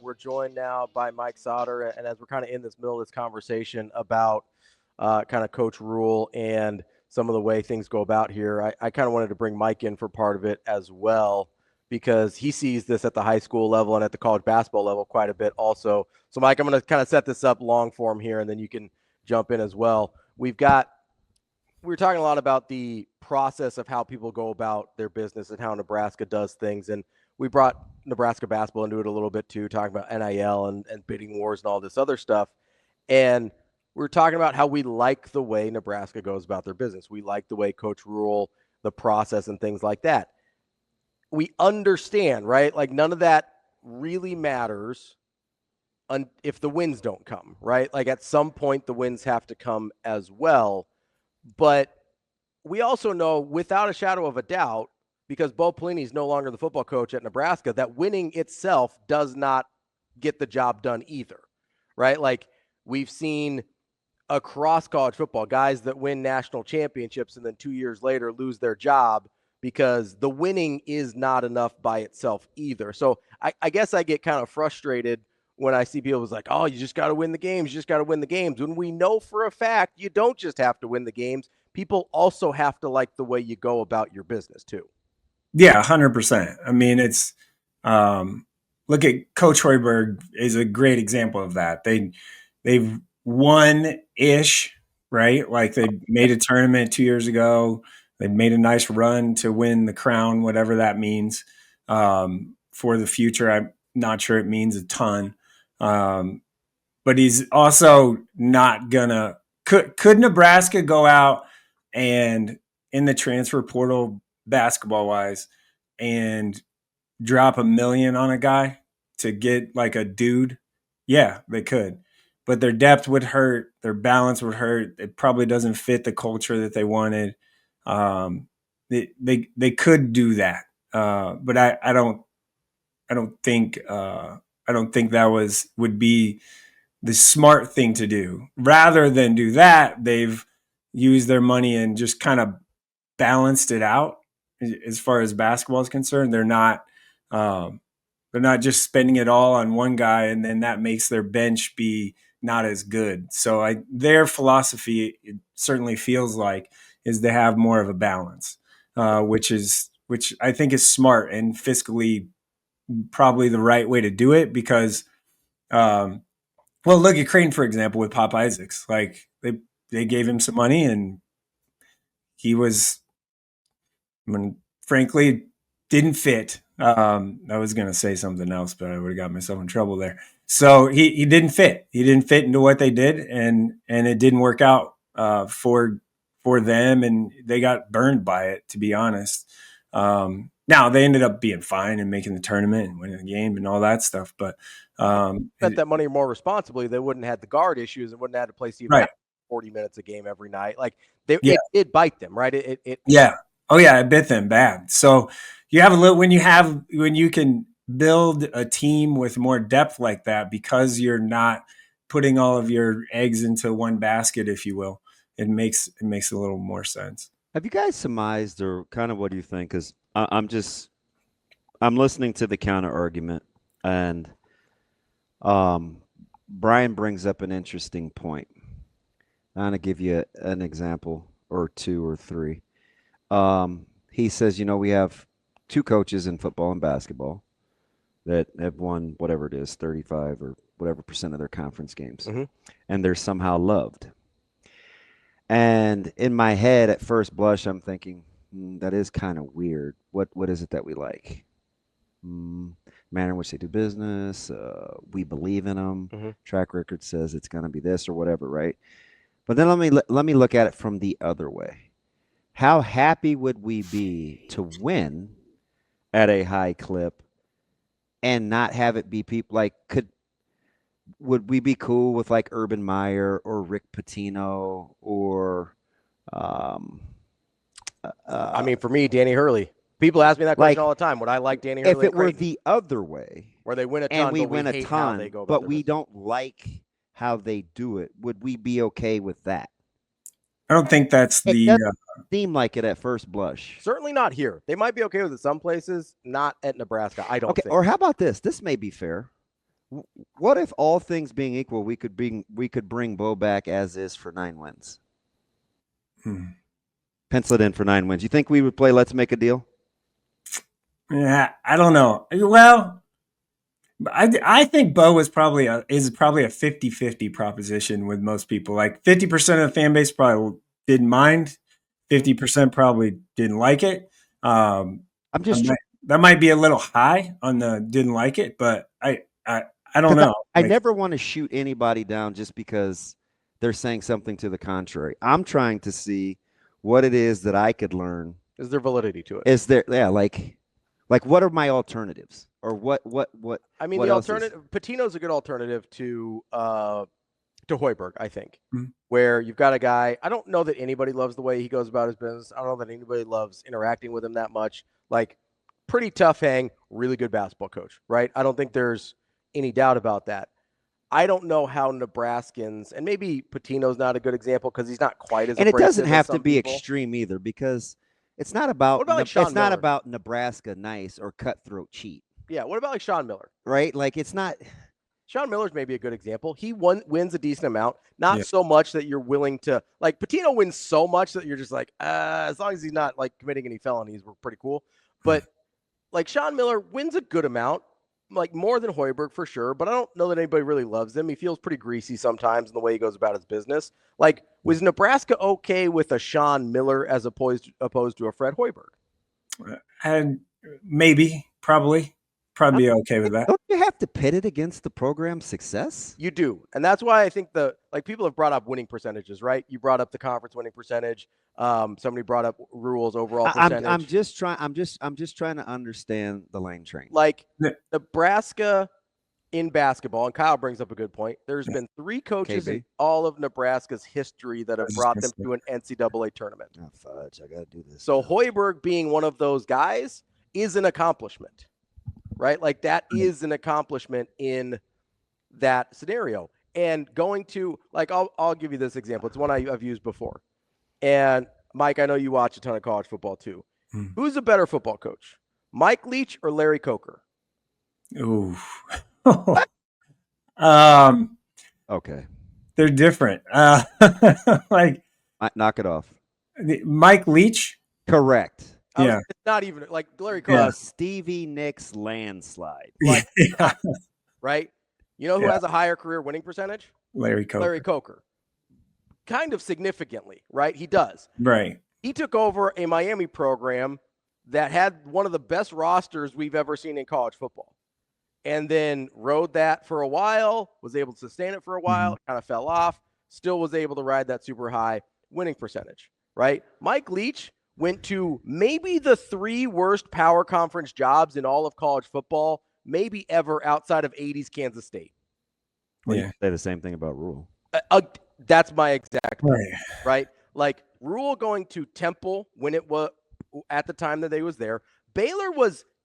We're joined now by Mike Sautter, and as we're kind of in this middle of this conversation about kind of Coach Rhule and some of the way things go about here, I kind of wanted to bring Mike in for part of it as well, because he sees this at the high school level and at the college basketball level quite a bit also. So, Mike, I'm going to kind of set this up long form here, and then you can jump in as well. We're talking a lot about the process of how people go about their business and how Nebraska does things. And we brought Nebraska basketball into it a little bit too, talking about NIL and bidding wars and all this other stuff. And we're talking about how we like the way Nebraska goes about their business. We like the way Coach Rhule, the process and things like that. We understand, right? Like none of that really matters if the wins don't come, right? Like at some point the wins have to come as well. But we also know without a shadow of a doubt, because Bo Pelini is no longer the football coach at Nebraska, that winning itself does not get the job done either, right? Like we've seen across college football, guys that win national championships and then 2 years later lose their job because the winning is not enough by itself either. So I guess I get kind of frustrated when I see people like, oh, you just got to win the games. You just got to win the games. When we know for a fact, you don't just have to win the games. People also have to like the way you go about your business too. Yeah, 100%. I mean, it's look at Coach Hoiberg is a great example of that. They've won-ish, right? Like they made a tournament 2 years ago. They made a nice run to win the crown, whatever that means for the future. I'm not sure it means a ton. But he's also not gonna. Could Nebraska go out and in the transfer portal, basketball wise, and drop $1 million on a guy to get like a dude? Yeah, they could, but their depth would hurt, their balance would hurt. It probably doesn't fit the culture that they wanted. They could do that, but I don't think that would be the smart thing to do. Rather than do that, they've used their money and just kind of balanced it out as far as basketball is concerned. They're not just spending it all on one guy, and then that makes their bench be not as good. So their philosophy, it certainly feels like, is to have more of a balance, which I think is smart and fiscally probably the right way to do it because, well, look at Creighton, for example, with Pop Isaacs. Like they gave him some money and he was, frankly, didn't fit. I was going to say something else, but I would have got myself in trouble there. So he didn't fit. He didn't fit into what they did, and it didn't work out for them, and they got burned by it, to be honest. Now they ended up being fine and making the tournament and winning the game and all that stuff. But spent that money more responsibly, they wouldn't have had the guard issues and wouldn't have had to play Steve 40 minutes a game every night. Like it did bite them, right? It bit them bad. So you have when you can build a team with more depth like that, because you're not putting all of your eggs into one basket, if you will. It makes a little more sense. Have you guys surmised, or kind of what do you think? Because I'm listening to the counter argument, and Brian brings up an interesting point. I'm going to give you an example or two or three. He says, we have two coaches in football and basketball that have won whatever it is, 35 or whatever % of their conference games, mm-hmm. and they're somehow loved. And in my head, at first blush, I'm thinking, that is kind of weird. What is it that we like? Manner in which they do business. We believe in them. Mm-hmm. Track record says it's going to be this or whatever, right? But then let me look at it from the other way. How happy would we be to win at a high clip and not have it be people like would we be cool with like Urban Meyer or Rick Pitino or I mean, for me, Danny Hurley. People ask me that question all the time. Would I like Danny Hurley? If it were the other way, where they win a ton, and we win a ton, but we don't like how they do it, would we be okay with that? I don't think that's it doesn't seem like it at first blush. Certainly not here. They might be okay with it some places, not at Nebraska. I don't think. Or how about this? This may be fair. What if all things being equal, we could bring Bo back as is for 9 wins? Pencil it in for 9 wins. You think we would play Let's Make a Deal? Yeah, I don't know. Well, I think Bo is probably a 50-50 proposition with most people. Like 50% of the fan base probably didn't mind. 50% probably didn't like it. I'm just that might be a little high on the didn't like it, but I don't know. I never want to shoot anybody down just because they're saying something to the contrary. I'm trying to see what it is that I could learn. Is there validity to it? Is there, yeah, like what are my alternatives? Or what I mean, what the else alternative, Patino's a good alternative to Hoiberg, I think, Mhm. where you've got a guy. I don't know that anybody loves the way he goes about his business. I don't know that anybody loves interacting with him that much. Like, pretty tough hang, really good basketball coach, right? I don't think there's any doubt about that. I don't know how Nebraskans, and maybe Patino's not a good example because he's not quite as And it doesn't abrasive as have to some be people. extreme either, because it's not about What about like Sean it's not Miller? about Nebraska nice or cutthroat cheat, Yeah, what about like Sean Miller? right? Like it's not. Sean Miller's maybe a good example. He wins a decent amount, not so much that you're willing to like. Patino wins so much that you're just like, as long as he's not like committing any felonies, we're pretty cool. But like Sean Miller wins a good amount, like more than Hoiberg for sure. But I don't know that anybody really loves him. He feels pretty greasy sometimes in the way he goes about his business. Like, was Nebraska okay with a Sean Miller as opposed to a Fred Hoiberg? And maybe, probably be okay with that. Don't you have to pit it against the program's success? You do. And that's why I think people have brought up winning percentages, right? You brought up the conference winning percentage. Somebody brought up Rhule's overall percentage. I'm just trying to understand the lane train. Like Nebraska in basketball, and Kyle brings up a good point. There's been 3 coaches in all of Nebraska's history that have brought them to an NCAA tournament. Oh, fudge, I got to do this. So Hoiberg being one of those guys is an accomplishment, right? Like that is an accomplishment in that scenario. And going to, like, I'll give you this example. It's one I've used before. And Mike, I know you watch a ton of college football too. Who's a better football coach, Mike Leach or Larry Coker? Ooh. Okay. They're different. Like, knock it off. Mike Leach. Correct. Yeah. It's not even like Larry Coker. Stevie Nicks landslide. Like, right? You know who has a higher career winning percentage? Larry Coker. Larry Coker. Kind of significantly, right? He does. Right. He took over a Miami program that had one of the best rosters we've ever seen in college football. And then rode that for a while, was able to sustain it for a while, kind of fell off, still was able to ride that super high winning percentage, right? Mike Leach went to maybe the 3 worst power conference jobs in all of college football, maybe ever outside of 80s Kansas State. Well, you say the same thing about Rhule. That's my exact point, Right. right? Like Rhule going to Temple when it was at the time that they was there. Baylor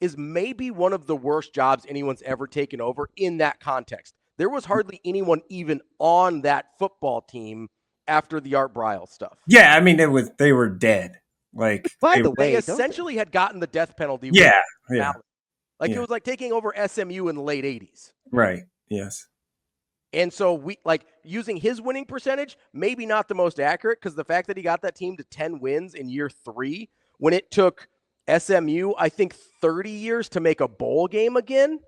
is maybe one of the worst jobs anyone's ever taken over in that context. There was hardly anyone even on that football team after the Art Briles stuff. Yeah, I mean they were dead. Like, by the way, they essentially had gotten the death penalty. Yeah. Like it was like taking over SMU in the late 80s. Right. Yes. And so we like using his winning percentage, maybe not the most accurate because the fact that he got that team to 10 wins in year 3 when it took SMU, I think 30 years to make a bowl game again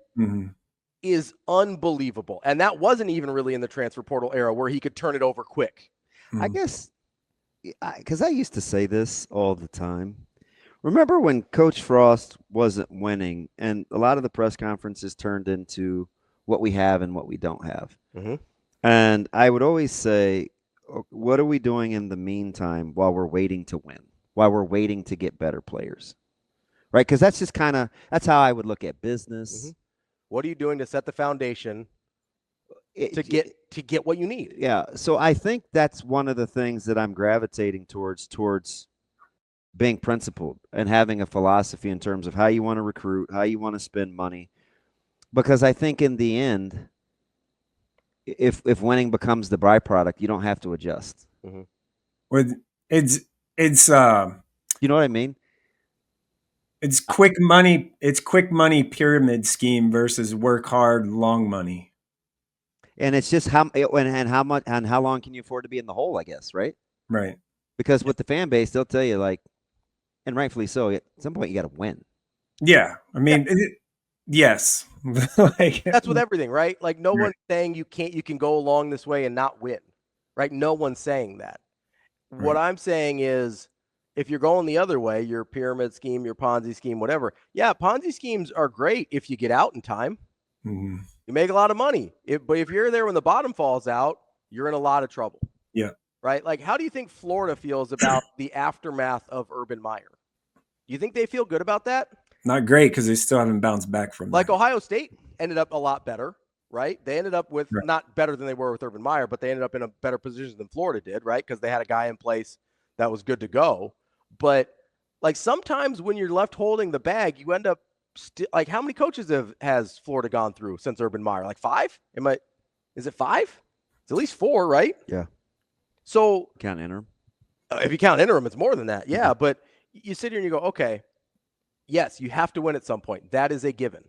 is unbelievable. And that wasn't even really in the transfer portal era where he could turn it over quick. I guess because I used to say this all the time. Remember when Coach Frost wasn't winning and a lot of the press conferences turned into what we have and what we don't have. And I would always say, what are we doing in the meantime while we're waiting to win, while we're waiting to get better players? Right? Because that's just that's how I would look at business. What are you doing to set the foundation to get what you need? Yeah. So I think that's one of the things that I'm gravitating towards being principled and having a philosophy in terms of how you want to recruit, how you want to spend money. Because I think in the end, if winning becomes the byproduct, you don't have to adjust. It's you know what I mean? It's quick money. It's quick money pyramid scheme versus work hard, long money. And it's just and how much and how long can you afford to be in the hole, I guess, right? Right. Because with the fan base, they'll tell you, like, and rightfully so, at some point you got to win. Yeah. I mean, yes. Like, that's with everything, right? Like, no one's saying you can go along this way and not win, right? No one's saying that. What I'm saying is, if you're going the other way, your pyramid scheme, your Ponzi scheme, whatever, yeah, Ponzi schemes are great if you get out in time. Mm-hmm. You make a lot of money. But if you're there when the bottom falls out, you're in a lot of trouble. Yeah. Right? Like, how do you think Florida feels about the aftermath of Urban Meyer? Do you think they feel good about that? Not great because they still haven't bounced back from like that. Ohio State ended up a lot better, right? They ended up with not better than they were with Urban Meyer, but they ended up in a better position than Florida did, right? Because they had a guy in place that was good to go. But like sometimes when you're left holding the bag, you end up like how many coaches has Florida gone through since Urban Meyer? Like 5? Is it 5? It's at least 4, right? Yeah. So count interim. If you count interim, it's more than that. Yeah, but you sit here and you go, okay, yes, you have to win at some point. That is a given.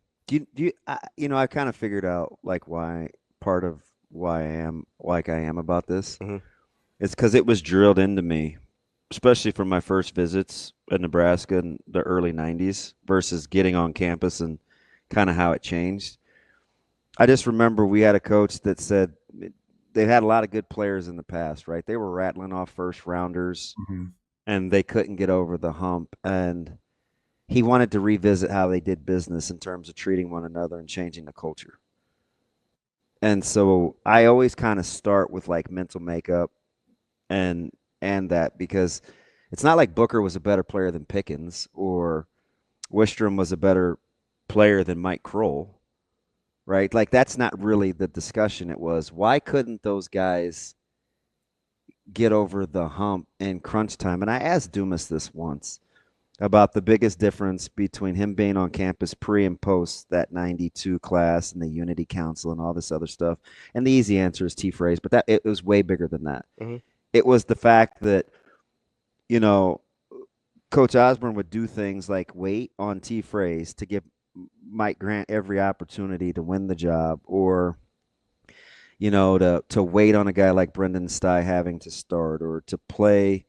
I kind of figured out like why part of why I am like I am about this. Mm-hmm. It's because it was drilled into me, especially from my first visits in Nebraska in the early 90s versus getting on campus and kind of how it changed. I just remember we had a coach that said they've had a lot of good players in the past, right? They were rattling off first rounders and they couldn't get over the hump. And he wanted to revisit how they did business in terms of treating one another and changing the culture. And so I always kind of start with like mental makeup and that, because it's not like Booker was a better player than Pickens or Wistrom was a better player than Mike Kroll, right? Like that's not really the discussion. It was, why couldn't those guys get over the hump in crunch time? And I asked Dumas this once about the biggest difference between him being on campus pre and post that 92 class and the Unity Council and all this other stuff. And the easy answer is T-Phrase, but it was way bigger than that. Mm-hmm. It was the fact that, Coach Osborne would do things like wait on T-Phrase to give Mike Grant every opportunity to win the job, or, to wait on a guy like Brendan Stye having to start, or to play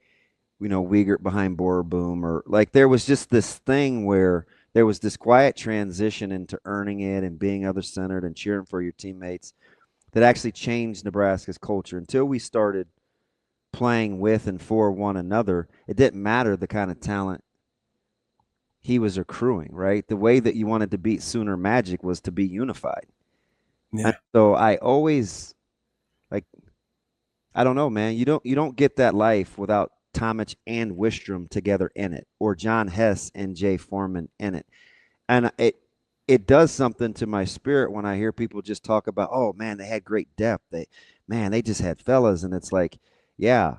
Wiegert behind Boerboom, or like there was just this thing where there was this quiet transition into earning it and being other-centered and cheering for your teammates that actually changed Nebraska's culture. Until we started playing with and for one another, it didn't matter the kind of talent he was accruing, right? The way that you wanted to beat Sooner Magic was to be unified. Yeah. And so I always, I don't know, man. You don't get that life without Tomic and Wistrom together in it, or John Hess and Jay Foreman in it. And it does something to my spirit when I hear people just talk about, oh man, they had great depth. They just had fellas. And it's like, yeah,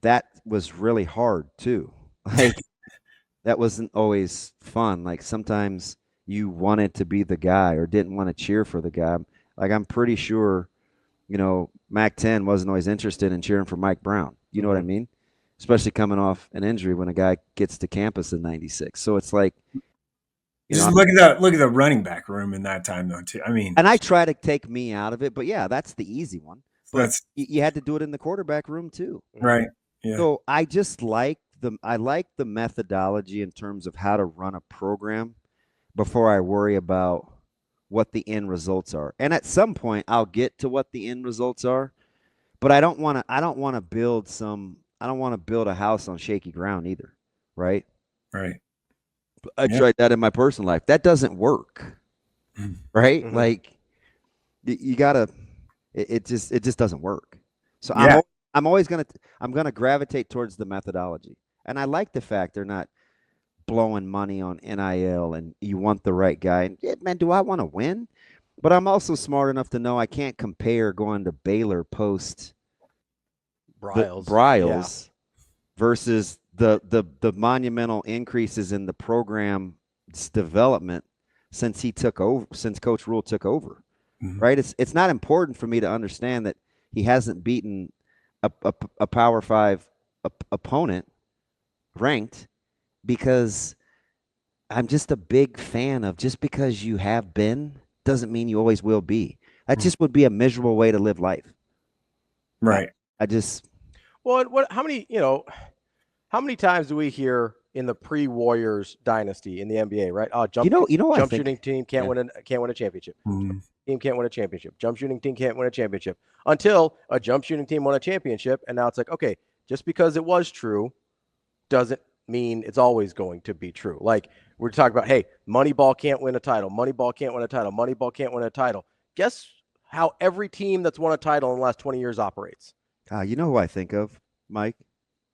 that was really hard too. Like that wasn't always fun. Like sometimes you wanted to be the guy or didn't want to cheer for the guy. Like I'm pretty sure, Mac 10 wasn't always interested in cheering for Mike Brown. You know what I mean? Especially coming off an injury when a guy gets to campus in '96. So it's like, look at the running back room in that time though too. I mean, and I try to take me out of it, but yeah, that's the easy one. But you had to do it in the quarterback room too, right? Yeah. So I just like the methodology in terms of how to run a program before I worry about what the end results are. And at some point, I'll get to what the end results are, but I don't want to build a house on shaky ground either, right? Right. I tried that in my personal life. That doesn't work, right? Mm-hmm. Like you gotta. It just doesn't work. So I'm always gonna gravitate towards the methodology, and I like the fact they're not blowing money on NIL, and you want the right guy. And man, do I want to win? But I'm also smart enough to know I can't compare going to Baylor post Bryles versus the monumental increases in the program's development since Coach Rhule took over. Mm-hmm. Right? It's not important for me to understand that he hasn't beaten a Power 5 opponent ranked, because I'm just a big fan of just because you have been doesn't mean you always will be. That just would be a miserable way to live life. Right. I just Well, how many times do we hear in the pre-Warriors dynasty in the NBA, right? Oh, you know I jump think shooting team can't win a championship. Mhm. Team can't win a championship. Jump shooting team can't win a championship until a jump shooting team won a championship, and now it's like, okay, just because it was true doesn't mean it's always going to be true. Like we're talking about, hey, Moneyball can't win a title. Moneyball can't win a title. Moneyball can't win a title. Guess how every team that's won a title in the last 20 years operates? you know who I think of, Mike,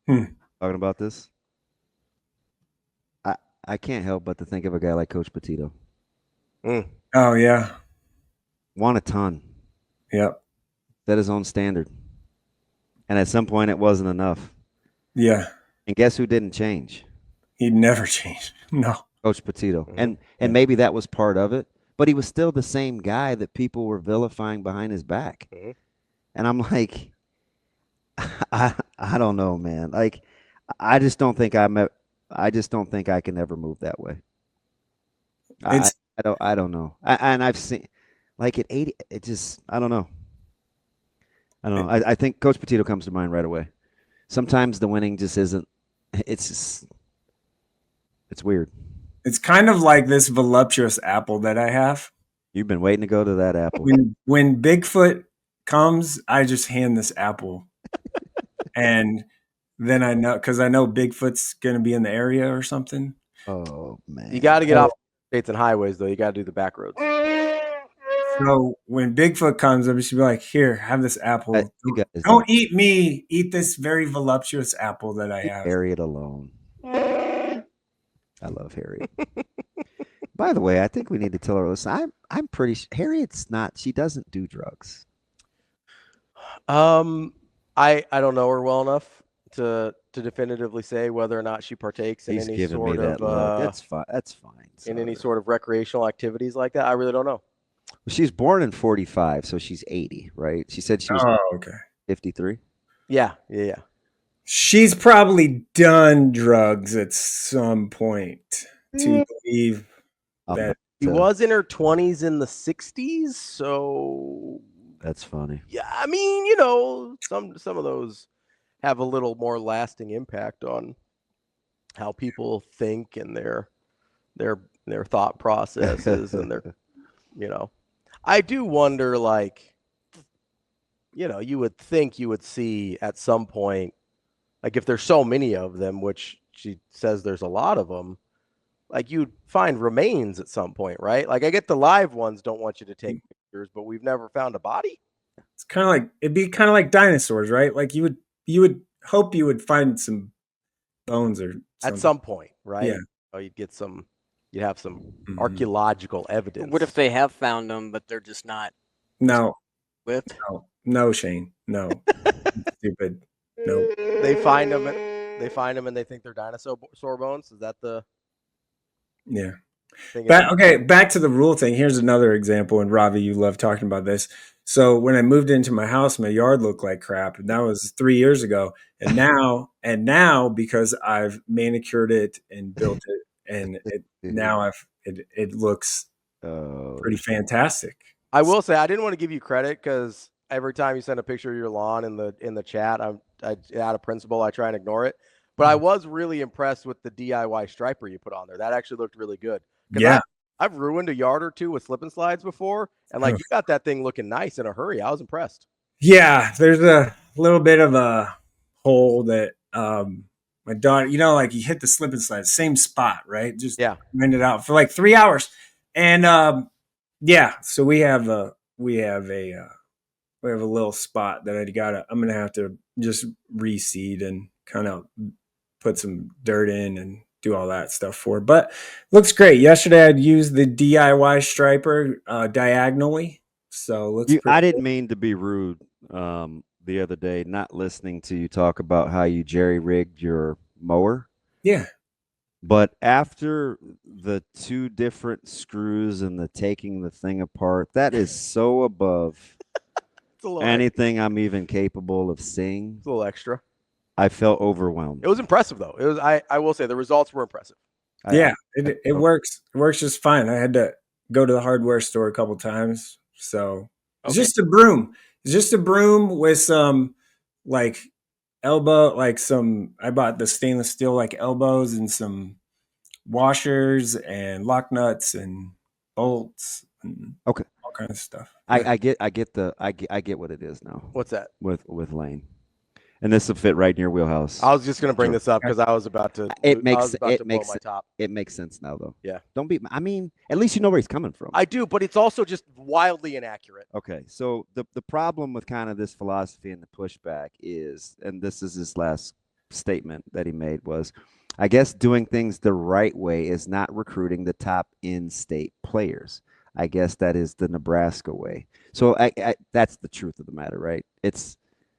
Hmm. talking about this. I can't help but to think of a guy like Coach Petito. Oh yeah. Won a ton, Yep. set his own standard, and at some point it wasn't enough. Yeah. And guess who didn't change? He'd never change. No. Coach Petito. And Yeah. maybe that was part of it, but he was still the same guy that people were vilifying behind his back. And I'm like, I don't know, man. Like, I just don't think I just don't think I can ever move that way. It's I don't know. And I've seen like at 80, it just I don't know. I don't know. I think Coach Petito comes to mind right away. Sometimes the winning just isn't. It's just it's weird. it's kind of like this voluptuous apple that I have. You've been waiting to go to that apple. When Bigfoot comes, I just hand this apple, and then I know because I know Bigfoot's going to be in the area or something. Oh man, You got to get off states and highways, though. You got to do the back roads. So when Bigfoot comes, I'm just be like, "Here, have this apple. You guys Don't eat me. Eat this very voluptuous apple that I have." Harriet alone. I love Harriet. By the way, I think we need to tell her. Listen, I'm pretty. Harriet's not. She doesn't do drugs. I don't know her well enough to definitively say whether or not she partakes in He's any giving sort me that of look. That's fine. That's fine. in any Sautter. sort of recreational activities like that. I really don't know. Well, she was born in 45, so she's 80, right? She said she was Oh, okay. 53. Yeah. She's probably done drugs at some point to believe that. She was in her 20s in the 60s, so That's funny. yeah, I mean, you know, some of those have a little more lasting impact on how people think and their thought processes and their, you know. I do wonder, like, you know, you would think you would see at some point, like if there's so many of them, which she says there's a lot of them, like you'd find remains at some point, right? Like I get the live ones don't want you to take pictures, but we've never found a body. It's kind of like it'd be kind of like dinosaurs, right? Like you would hope you would find some bones or something. At some point, right? Yeah. Oh, you'd have some archaeological evidence. What if they have found them, but they're just not No, with? no, Shane, no, stupid, no. They find them and they think they're dinosaur bones. Is that the Yeah. thing? Back to the Rhule thing. Here's another example, and Ravi, you love talking about this. So when I moved into my house, my yard looked like crap, and that was 3 years ago. And now because I've manicured it and built it, and it looks pretty fantastic. I will say I didn't want to give you credit because every time you send a picture of your lawn in the chat, I out of principle I try and ignore it. But I was really impressed with the DIY striper you put on there. That actually looked really good. Yeah. I've ruined a yard or two with slip and slides before, and like you got that thing looking nice in a hurry. I was impressed. Yeah, there's a little bit of a hole that my daughter, you know, like you hit the slip and slide, same spot, right? Just rent it out for like 3 hours, and so we have a little spot that I'm gonna have to just reseed and kind of put some dirt in and do all that stuff for. But looks great. Yesterday I'd used the DIY striper diagonally, so looks. I didn't mean to be rude the other day, not listening to you talk about how you jerry rigged your mower. Yeah. But after the 2 different screws and the taking the thing apart, that is so above anything I'm even capable of seeing. It's a little extra. I felt overwhelmed. It was impressive, though. I will say the results were impressive. Yeah, it works. It works just fine. I had to go to the hardware store a couple times. So it's Okay. just a broom. It's just a broom with some like elbow, like some. I bought the stainless steel like elbows and some washers and lock nuts and bolts and Okay. all kinds of stuff. I get what it is now What's that? with Lane, and this will fit right in your wheelhouse. I was just going to bring Sure. this up because I was about to. It makes I was about it to makes blow my top. it makes sense now though. Yeah. Don't be. I mean, at least you know where he's coming from. I do, but it's also just wildly inaccurate. Okay, so the problem with kind of this philosophy and the pushback is, and this is his last statement that he made was, I guess doing things the right way is not recruiting the top in-state players. I guess that is the Nebraska way. So that's the truth of the matter, right?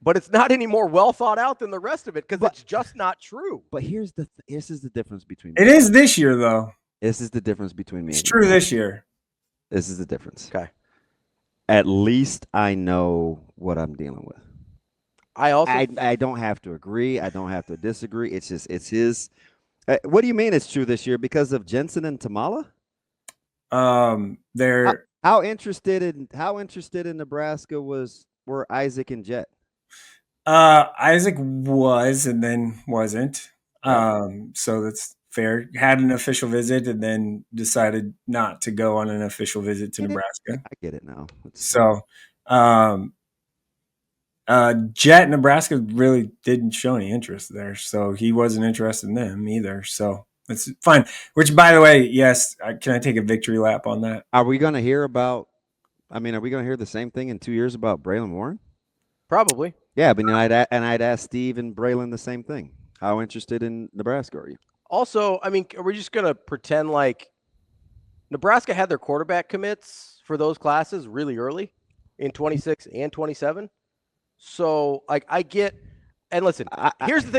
But it's not any more well thought out than the rest of it because it's just not true. But this is the difference between It is this year though. This is the difference between me. It's true this year. This is the difference. Okay. At least I know what I'm dealing with. I don't have to agree. I don't have to disagree. It's his. What do you mean it's true this year? Because of Jensen and Thomalla? They're how interested in Nebraska were Isaac and Jett? Isaac was and then wasn't. So that's fair. Had an official visit and then decided not to go on an official visit to Nebraska. I get it now. So Jett, Nebraska really didn't show any interest there, so he wasn't interested in them either. So it's fine. Which, by the way, yes, can I take a victory lap on that? Are we going to hear about? I mean, are we going to hear the same thing in 2 years about Braylon Warren? Probably. Yeah, but I'd ask Steve and Braylon the same thing. How interested in Nebraska are you? Also, I mean, are we just going to pretend like Nebraska had their quarterback commits for those classes really early in 26 and 27? So, like, I get, and listen, here's the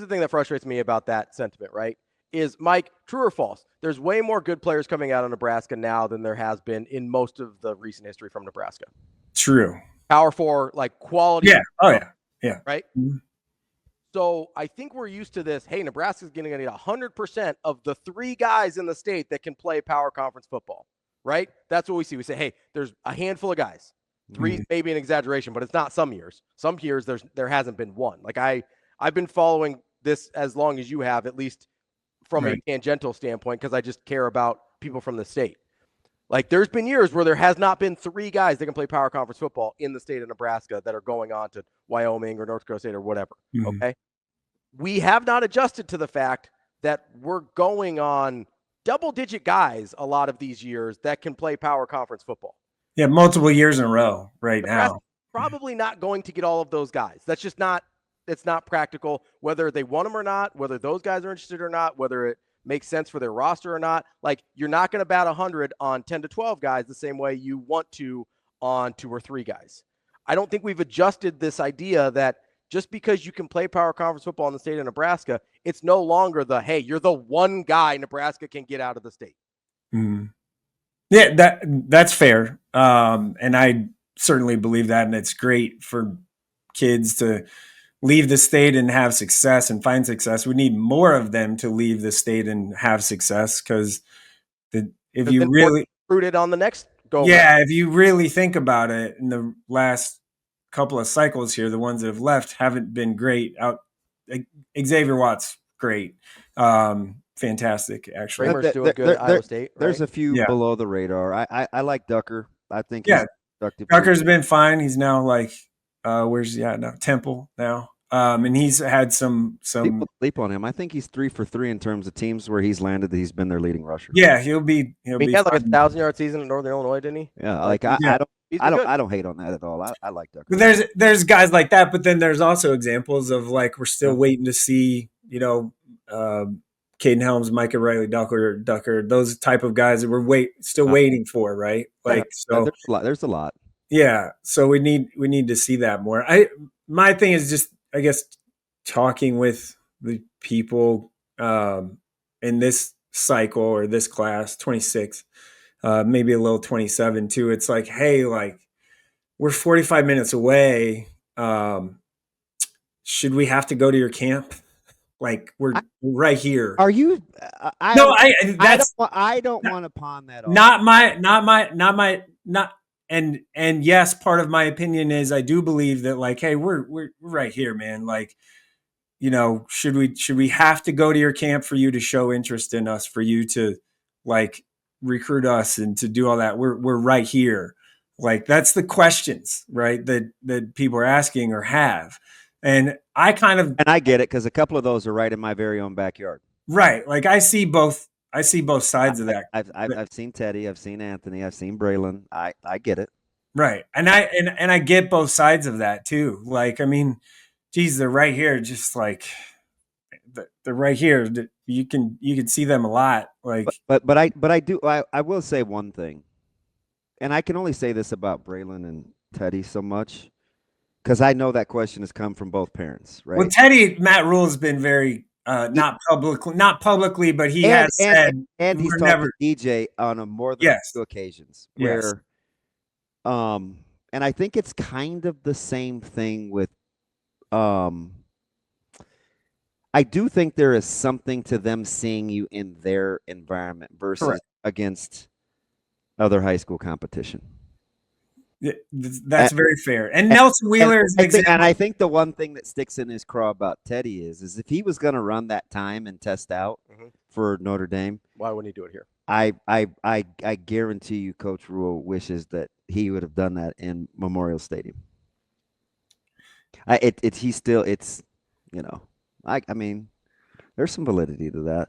thing that frustrates me about that sentiment, right? Is, Mike, true or false? There's way more good players coming out of Nebraska now than there has been in most of the recent history from Nebraska. True. Power 4, like, quality. Yeah. Oh, yeah. Yeah. Right? Mm-hmm. So I think we're used to this. Hey, Nebraska's going to need 100% of the 3 guys in the state that can play power conference football, right? That's what we see. We say, hey, there's a handful of guys. 3 maybe an exaggeration, but it's not some years. Some years there hasn't been one. Like I've been following this as long as you have, at least from a tangential standpoint, because I just care about people from the state. Like there's been years where there has not been 3 guys that can play power conference football in the state of Nebraska that are going on to Wyoming or North Dakota State or whatever. Mm-hmm. Okay. We have not adjusted to the fact that we're going on double-digit guys a lot of these years that can play power conference football. Yeah, multiple years in a row right now. Probably not going to get all of those guys. That's just not – it's not practical, whether they want them or not, whether those guys are interested or not, whether it makes sense for their roster or not. Like, you're not going to bat 100 on 10 to 12 guys the same way you want to on 2 or 3 guys. I don't think we've adjusted this idea that just because you can play power conference football in the state of Nebraska, it's no longer the, hey, you're the one guy Nebraska can get out of the state. Mm-hmm. Yeah, that's fair. And I certainly believe that. And it's great for kids to leave the state and have success and find success. We need more of them to leave the state and have success because if you really rooted on the next go. Yeah, if you really think about it, in the last couple of cycles here, the ones that have left haven't been great. Xavier Watts, great. Fantastic, actually. Kramer's doing good at Iowa State. Right? There's a few below the radar. I like Ducker. I think Ducker's been fine. He's now like where's he at now? Temple now. And he's had some people sleep on him. I think he's 3 for 3 in terms of teams where he's landed that he's been their leading rusher. Yeah, he'll be he had like a 1,000-yard season in Northern Illinois, didn't he? Yeah, I don't hate on that at all. I like Ducker. But there's guys like that, but then there's also examples of like we're still waiting to see, Caden Helms, Micah Riley, Ducker, those type of guys that we're still waiting for, right? Like so there's a lot. Yeah. So we need to see that more. My thing is just, I guess, talking with the people in this cycle or this class, 26, maybe a little 27 too. It's like, hey, like we're 45 minutes away. Should we have to go to your camp? Like we're right here. Are you? No, I don't want to pawn that off. Not. And yes, part of my opinion is I do believe that like, hey, we're right here, man. Like, you know, should we have to go to your camp for you to show interest in us, for you to like recruit us and to do all that? We're right here. Like that's the questions, right? That people are asking or have. And I get it because a couple of those are right in my very own backyard. Right. Like I see both sides of that. I've seen Teddy, I've seen Anthony, I've seen Braylon. I get it. Right. And I get both sides of that too. Like, I mean, geez, they're right here. Just like they're right here. You can see them a lot. Like, but I will say one thing, and I can only say this about Braylon and Teddy so much because I know that question has come from both parents, right? Well, Matt Rhule has been very not publicly, but he has said, and he's talked to DJ on a more than two occasions where, and I think it's kind of the same thing with, I do think there is something to them seeing you in their environment versus against other high school competition. That's very fair. And Nelson Wheeler is an example. And I think the one thing that sticks in his craw about Teddy is if he was going to run that time and test out for Notre Dame, why wouldn't he do it here? I guarantee you, Coach Rhule wishes that he would have done that in Memorial Stadium. I mean, there's some validity to that.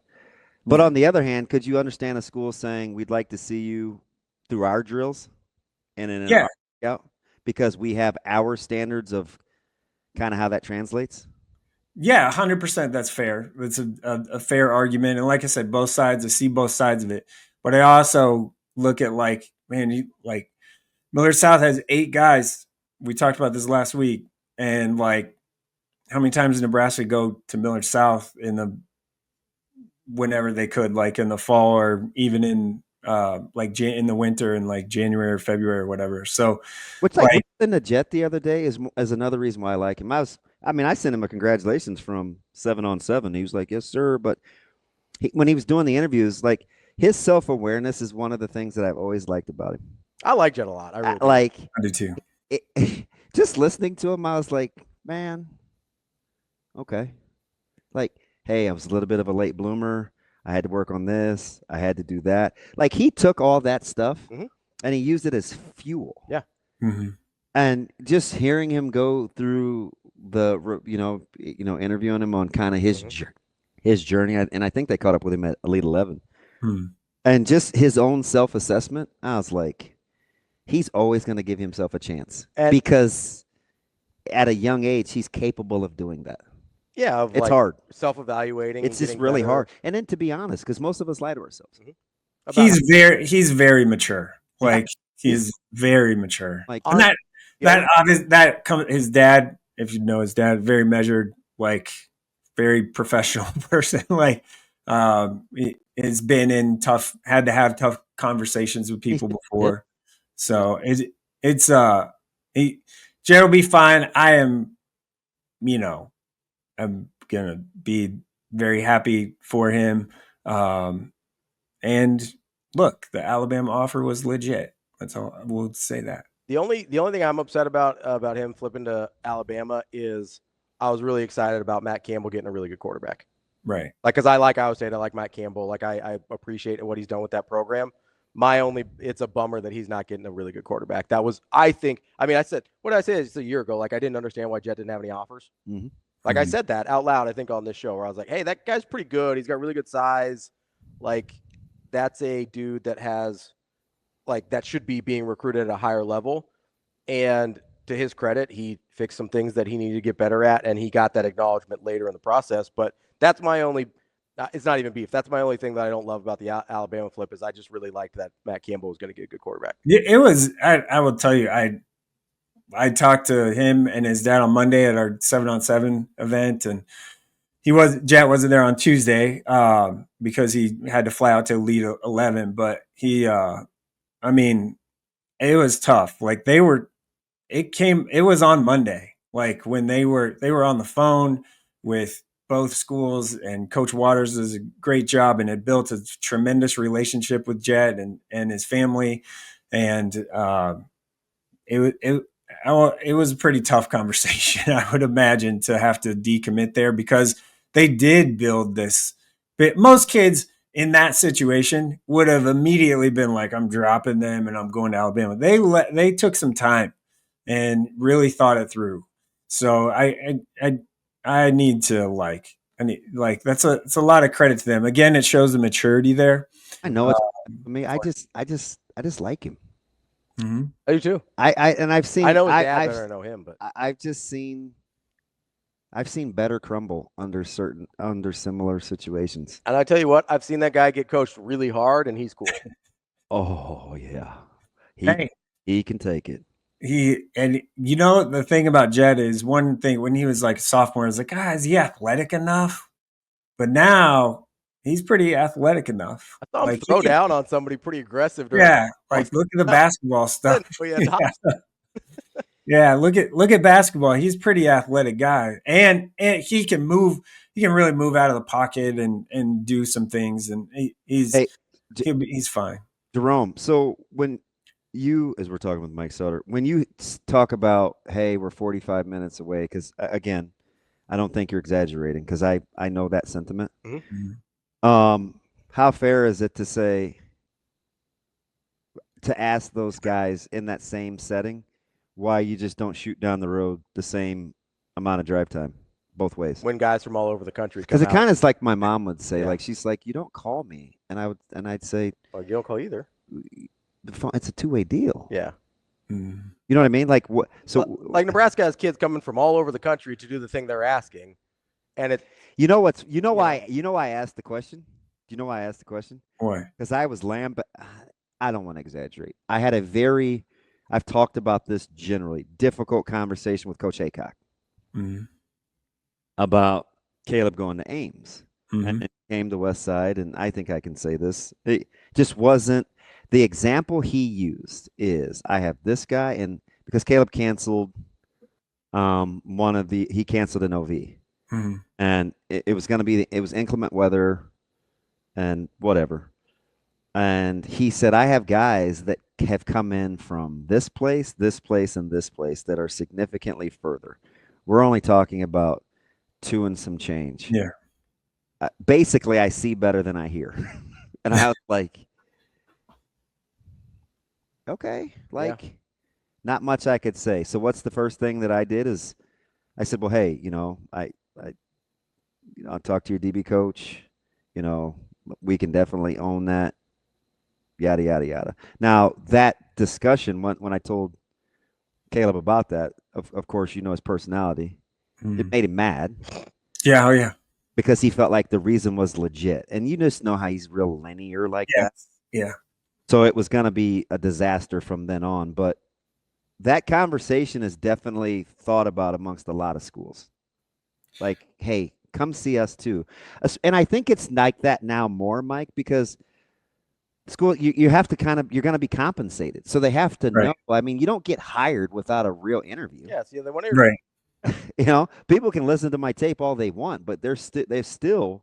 But on the other hand, could you understand a school saying we'd like to see you through our drills and in an out because we have our standards of kind of how that translates? Yeah, 100%. That's fair. It's a fair argument. And like I said, both sides, I see both sides of it. But I also look at like, man, like Miller South has 8 guys. We talked about this last week. And like, how many times did Nebraska go to Miller South whenever they could, like in the fall or even in in the winter in like January or February or whatever. So, which like in the Jett the other day is another reason why I like him. I sent him a congratulations from 7-on-7. He was like, "Yes, sir." But when he was doing the interviews, like his self-awareness is one of the things that I've always liked about him. I like Jett a lot. I do too. Just listening to him, I was like, man, okay. Like, hey, I was a little bit of a late bloomer. I had to work on this. I had to do that. Like he took all that stuff and he used it as fuel. Yeah. Mm-hmm. And just hearing him go through the, interviewing him on kind of his journey. And I think they caught up with him at Elite 11. And just his own self-assessment. I was like, he's always going to give himself a chance because at a young age, he's capable of doing that. Yeah, it's hard. Self-evaluating. It's just really hard. And then to be honest, because most of us lie to ourselves. He's very mature. Like he's very mature. Like his dad, if you know his dad, very measured, like very professional person. Like he has been in had to have tough conversations with people before. So Jett will be fine. I am, I'm going to be very happy for him. And look, the Alabama offer was legit. That's all. We'll say that. The only thing I'm upset about him flipping to Alabama is I was really excited about Matt Campbell getting a really good quarterback. Right. Like, because I like Iowa State. I like Matt Campbell. Like, I appreciate what he's done with that program. It's a bummer that he's not getting a really good quarterback. That was, I think, I said, what did I say? It's a year ago. Like, I didn't understand why Jett didn't have any offers. Like I said that out loud, I think on this show where I was like, hey, that guy's pretty good. He's got really good size. Like that's a dude that has that should be being recruited at a higher level. And to his credit, he fixed some things that he needed to get better at. And he got that acknowledgement later in the process. But that's my only, it's not even beef. That's my only thing that I don't love about the Alabama flip is I just really liked that Matt Campbell was going to get a good quarterback. It was, I will tell you, I talked to him and his dad on Monday at our 7-on-7 event, and Jett wasn't there on Tuesday because he had to fly out to Elite 11. But it was tough. Like it was on Monday. Like when they were on the phone with both schools, and Coach Waters does a great job and had built a tremendous relationship with Jett and his family. And it was a pretty tough conversation, I would imagine, to have to decommit there, because they did build this. But most kids in that situation would have immediately been like, I'm dropping them and I'm going to Alabama. They took some time and really thought it through. So I need to it's a lot of credit to them. Again, it shows the maturity there. I know it. I mean, I just like him. Mm-hmm. I do too. I've seen. I know his dad better than I know him, but I've seen better crumble under similar situations. And I tell you what, I've seen that guy get coached really hard, and he's cool. Oh yeah, he can take it. The thing about Jett is, one thing when he was like a sophomore, I was like, is he athletic enough? But now he's pretty athletic enough. I saw him throw down on somebody pretty aggressive. Look at the basketball stuff. Look at basketball. He's a pretty athletic guy, and he can move. He can really move out of the pocket and do some things, and he's fine. Jerome, so when you, as we're talking with Mike Sautter, when you talk about, hey, we're 45 minutes away, because again, I don't think you're exaggerating, because I know that sentiment. Mm-hmm. How fair is it to ask those guys in that same setting why you just don't shoot down the road the same amount of drive time both ways? When guys from all over the country, because it kind of is like my mom would say, like, she's like, you don't call me, and I'd say, well, you don't call either. It's a two-way deal. Yeah. Mm. You know what I mean? Like what? So like Nebraska has kids coming from all over the country to do the thing they're asking, and it. Why I asked the question? Do you know why I asked the question? Why? Because I was but I don't want to exaggerate. I had I've talked about this generally, difficult conversation with Coach Aycock about Caleb going to Ames and came to West Side, and I think I can say this. It just wasn't. The example he used is, I have this guy, and because Caleb canceled he canceled an OV. Mm-hmm. And it was going to be, it was inclement weather and whatever. And he said, I have guys that have come in from this place, and this place that are significantly further. We're only talking about 2 and some change. Yeah. Basically, I see better than I hear. And I was like, okay, not much I could say. So what's the first thing that I did is I said, well, hey, I'll talk to your DB coach. We can definitely own that. Yada, yada, yada. Now, that discussion, when I told Caleb about that, of course, his personality, it made him mad. Yeah, oh yeah. Because he felt like the reason was legit. And you just know how he's real linear like that. Yeah. So it was going to be a disaster from then on. But that conversation is definitely thought about amongst a lot of schools. Like, hey, come see us too. And I think it's like that now more, Mike, because school, you have to you're going to be compensated. So they have to know. I mean, you don't get hired without a real interview. Yeah, see, they want to. Right. People can listen to my tape all they want, but they still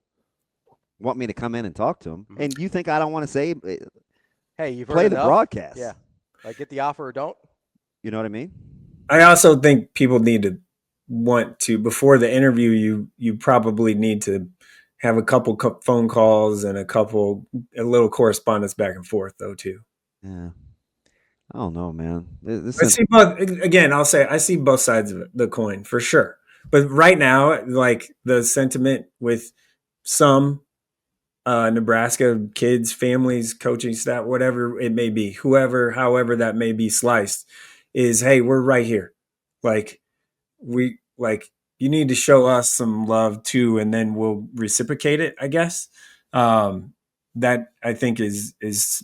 want me to come in and talk to them. And you think I don't want to say, hey, you've play heard the enough? broadcast. Yeah. Like, get the offer or don't. You know what I mean? I also think people need to want to, before the interview, you probably need to have a couple phone calls and a little correspondence back and forth, though, too. Yeah. I don't know, man. I'll say I see both sides of the coin for sure. But right now, like the sentiment with some Nebraska kids, families, coaching staff, whatever it may be, however that may be sliced, is, hey, we're right here. You need to show us some love too, and then we'll reciprocate it, I guess. That I think is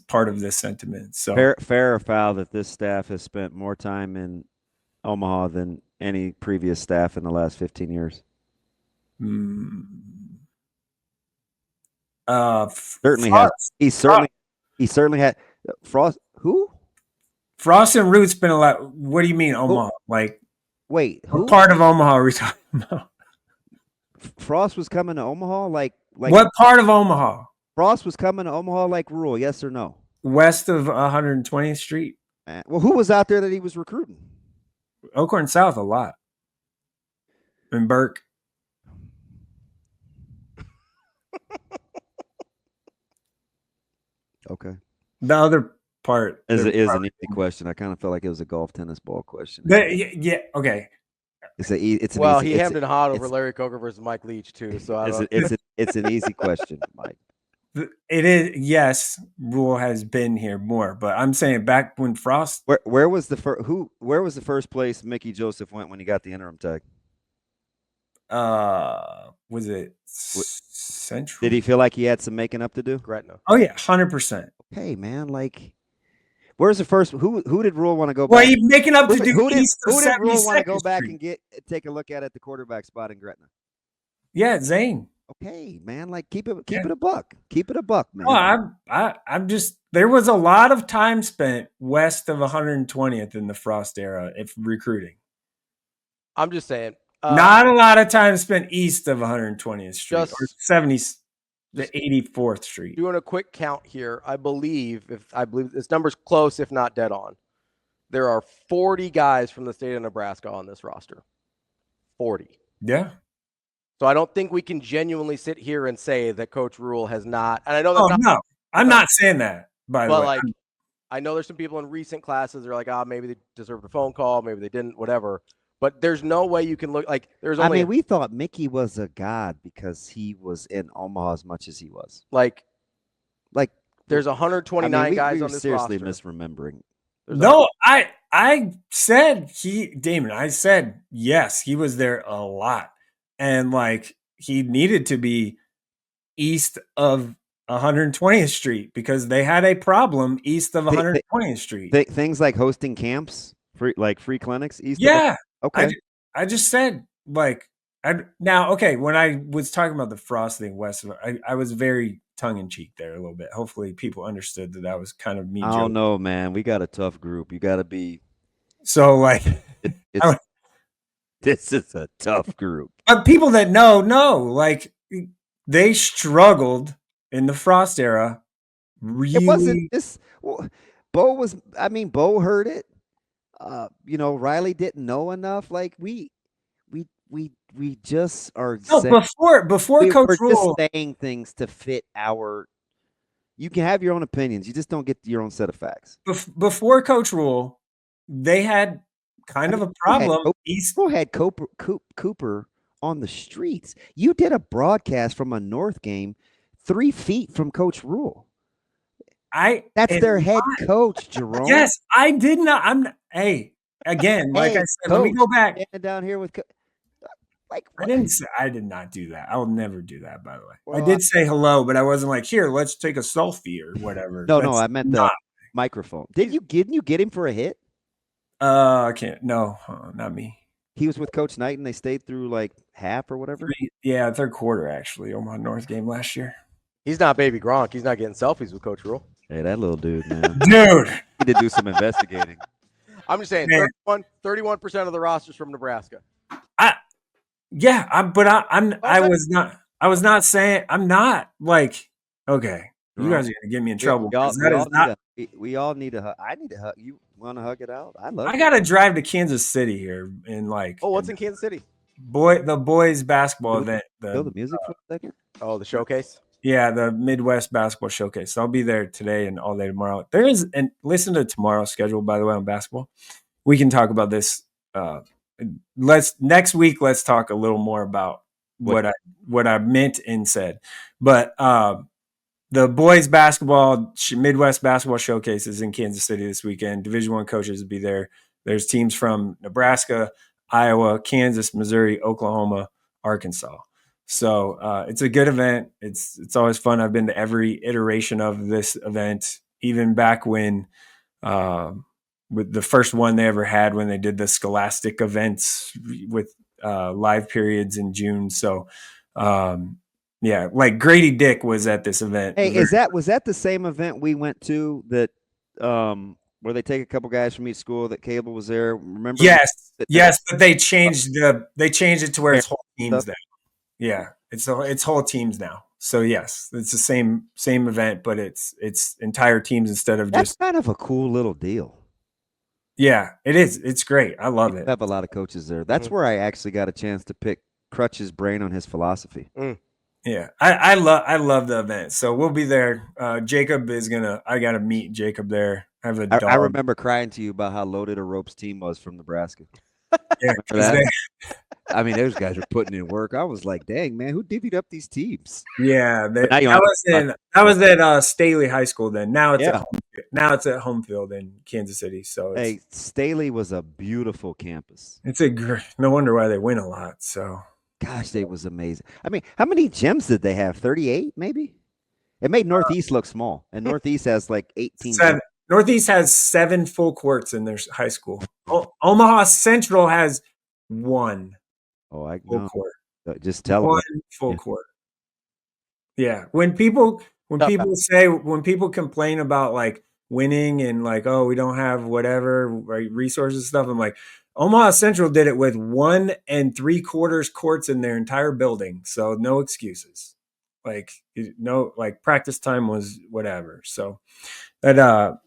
part of this sentiment. So fair or foul that this staff has spent more time in Omaha than any previous staff in the last 15 years. Certainly has. He certainly had Frost. Who? Frost and Root's been a lot. What do you mean Omaha? Wait, who? What part of Omaha are we talking about? Frost was coming to Omaha like What part of Omaha? Frost was coming to Omaha like Rhule, yes or no? West of 120th Street. Well, who was out there that he was recruiting? Oakhorn South a lot. And Burke. Okay. The other part is an easy question. I kind of felt like it was a golf tennis ball question. Yeah, okay. It's an well, easy, he hemmed and hawed over Larry Coker versus Mike Leach too. So it's an easy question, Mike. It is. Yes, Rhule has been here more, but I'm saying back when Frost. Where was the first? Where was the first place Mickey Joseph went when he got the interim tag? Was it Central? Did he feel like he had some making up to do? Gretna. Oh yeah, 100%. Hey man, like, where's the first? Who did Rhule want to go back? Well, he's making up to do. Who did Rhule want to go back and take a look at the quarterback spot in Gretna? Yeah, Zane. Okay, man, like keep it a buck. Keep it a buck, man. Oh, I'm just there was a lot of time spent west of 120th in the Frost era if recruiting. I'm just saying. Not a lot of time spent east of 120th Street or 70th, the 84th Street. Doing a quick count here, I believe this number's close, if not dead on. There are 40 guys from the state of Nebraska on this roster. 40. Yeah. So I don't think we can genuinely sit here and say that Coach Rhule has not. And I know that's no, I'm not saying that. By the way, like I know there's some people in recent classes that are like, maybe they deserved a phone call, maybe they didn't, whatever. But there's no way you can look like there's only. I mean, we thought Mickey was a god because he was in Omaha as much as he was. Like there's 129 guys on this seriously roster. Misremembering. No, I said Damon. I said yes, he was there a lot, and like he needed to be east of 120th Street because they had a problem east of 120th Street. Things like hosting camps, free clinics east. Yeah. Okay. I just said like okay. When I was talking about the Frost thing west of, I was very tongue in cheek there a little bit. Hopefully, people understood that was kind of me. I don't know, man. We got a tough group. You got to be. So like, this is a tough group. But people that know, like they struggled in the Frost era. Really, it wasn't this. Bo was. I mean, Bo heard it. Riley didn't know enough. Like we just are. Before Coach Rhule just saying things to fit our. You can have your own opinions. You just don't get your own set of facts. Before Coach Rhule, they had kind of a problem. East had Cooper on the streets. You did a broadcast from a North game, 3 feet from Coach Rhule. That's their head coach, Jerome. Yes, I did not. Hey, again, like I said, coach, let me go back. Down here with, I did not do that. I will never do that. By the way, well, I did say hello, but I wasn't like, here, let's take a selfie or whatever. No, I meant the microphone. Didn't you get him for a hit? I can't. No, not me. He was with Coach Knight, and they stayed through like half or whatever. Yeah, third quarter actually. Omaha North game last year. He's not baby Gronk. He's not getting selfies with Coach Rhule. Hey, that little dude, man. Dude. He need to do some investigating. I'm just saying, 31% of the roster's from Nebraska. I was not saying, I'm not like, okay, you guys are going to get me in trouble. We all need to hug. I need to hug. You want to hug it out? I got to drive to Kansas City here in like. Oh, what's in Kansas City? The boys basketball event. The music for a second? Oh, the showcase? Yeah, the Midwest Basketball Showcase. So I'll be there today and all day tomorrow. And listen to tomorrow's schedule, by the way, on basketball. We can talk about this. Next week. Let's talk a little more about what I meant and said. But the boys basketball Midwest Basketball Showcase is in Kansas City this weekend. Division I coaches will be there. There's teams from Nebraska, Iowa, Kansas, Missouri, Oklahoma, Arkansas. So it's a good event. It's always fun. I've been to every iteration of this event, even back when with the first one they ever had when they did the Scholastic events with live periods in June. So yeah, like Grady Dick was at this event. Hey, was that the same event we went to that where they take a couple guys from each school that Cable was there? Remember? Yes, but they changed it to where it's whole teams there. Yeah, it's whole teams now. So yes, it's the same event, but it's entire teams instead of That's just. kind of a cool little deal. Yeah, it is. It's great. I love it. I have a lot of coaches there. That's where I actually got a chance to pick Crutch's brain on his philosophy. Yeah, I love the event. So we'll be there. Jacob is I gotta meet Jacob there. I have a dog. I remember crying to you about how loaded a ropes team was from Nebraska. Yeah, I mean, those guys are putting in work. I was like, dang, man, who divvied up these teams? yeah. That was at Staley High School. Then now it's Yeah. at home field in Kansas City. So Hey, Staley was a beautiful campus. it's no wonder why they win a lot. So Gosh, it was amazing. I mean, how many gyms did they have? 38, maybe? It made Northeast look small, and Northeast has like 18. Northeast has 7 full courts in their high school. Omaha Central has 1 I full know. court. Just tell 1 them. full court. Yeah, when people complain about like winning and like, oh, we don't have whatever resources and stuff, I'm like, Omaha Central did it with 1 3/4 courts in their entire building, so no excuses. Like practice time was whatever. So that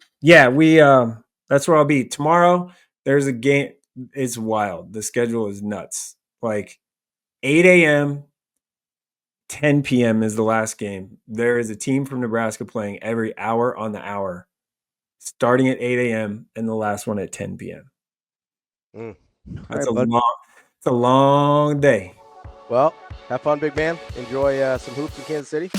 that's where I'll be tomorrow. There's a game. It's wild. The schedule is nuts. Like 8 a.m. 10 p.m. is the last game. There is a team from Nebraska playing every hour on the hour, starting at 8 a.m. and the last one at 10 p.m. It's a long day. Well, have fun, big man. Enjoy some hoops in Kansas City.